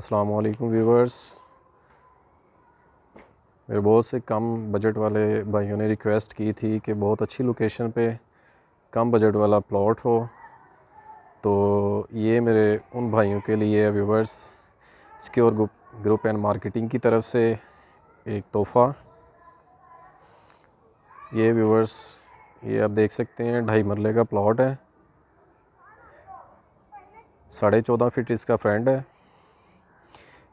अस्सलाम वालेकुम व्यूवर्स। मेरे बहुत से कम बजट वाले भाइयों ने रिक्वेस्ट की थी कि बहुत अच्छी लोकेशन पे कम बजट वाला प्लॉट हो, तो ये मेरे उन भाइयों के लिए viewers secure group and marketing की तरफ से एक तोहफ़ा। ये व्यूवर्स ये आप देख सकते हैं 2.5 मरले का प्लॉट है, 14.5 फीट इसका फ्रंट है।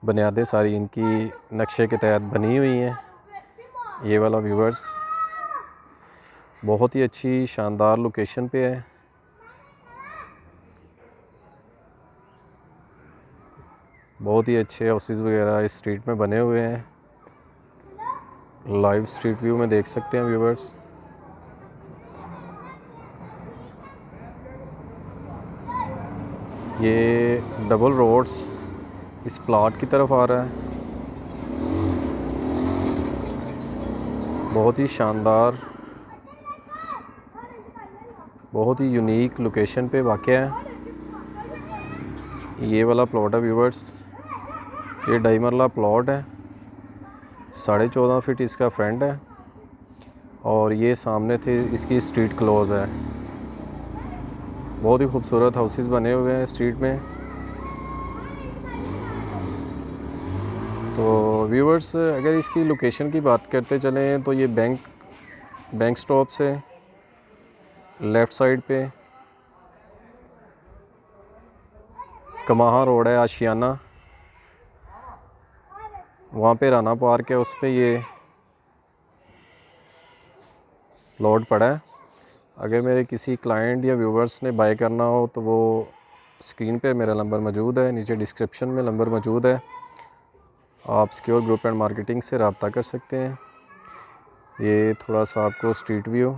बुनियादें सारी इनकी नक्शे के तहत बनी हुई हैं। ये वाला व्यूवर्स बहुत ही अच्छी शानदार लोकेशन पे है। बहुत ही अच्छे हाउसेस वगैरह इस स्ट्रीट में बने हुए हैं। लाइव स्ट्रीट व्यू में देख सकते हैं व्यूवर्स। ये डबल रोड्स इस प्लॉट की तरफ आ रहा है। बहुत ही शानदार, बहुत ही यूनिक लोकेशन पे वाक़या है ये वाला प्लॉट है व्यूवर्स। ये 2.5 मरला प्लॉट है, 14.5 फीट इसका फ्रंट है और ये सामने थे इसकी स्ट्रीट क्लोज़ है। बहुत ही खूबसूरत हाउसेस बने हुए हैं स्ट्रीट में। तो व्यूवर्स अगर इसकी लोकेशन की बात करते चलें तो ये बैंक स्टॉप से लेफ़्ट साइड पे कमाहा रोड है, आशियाना, वहाँ पे राना पार्क है, उस पे ये प्लॉट पड़ा है। अगर मेरे किसी क्लाइंट या व्यूवर्स ने बाय करना हो तो वो स्क्रीन पे मेरा नंबर मौजूद है, नीचे डिस्क्रिप्शन में नंबर मौजूद है। आप सिक्योर ग्रुप एंड मार्केटिंग से रब्ता कर सकते हैं। ये थोड़ा सा आपको स्ट्रीट व्यू,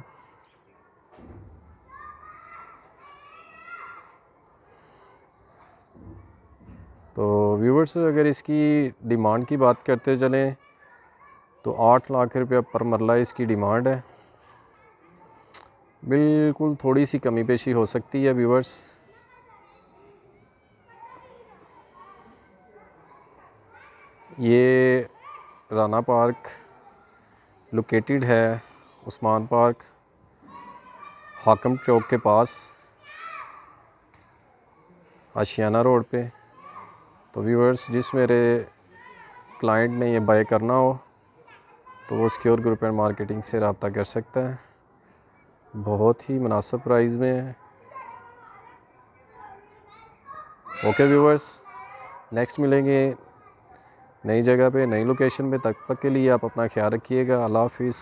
तो व्यूवर्स अगर इसकी डिमांड की बात करते चलें तो 8 लाख रुपया पर मरला इसकी डिमांड है। बिल्कुल थोड़ी सी कमी पेशी हो सकती है व्यूवर्स। ये राना पार्क लोकेटेड है उस्मान पार्क हाकम चौक के पास, आशियाना रोड पे। तो व्यूवर्स जिस मेरे क्लाइंट ने ये बाय करना हो तो वो सिक्योर ग्रुप एंड मार्केटिंग से रब्ता कर सकता है। बहुत ही मुनासिब प्राइस में है। ओके व्यूवर्स, नेक्स्ट मिलेंगे नई जगह पे, नई लोकेशन पे। तब तक के लिए आप अपना ख्याल रखिएगा। अल्लाह हाफिज़।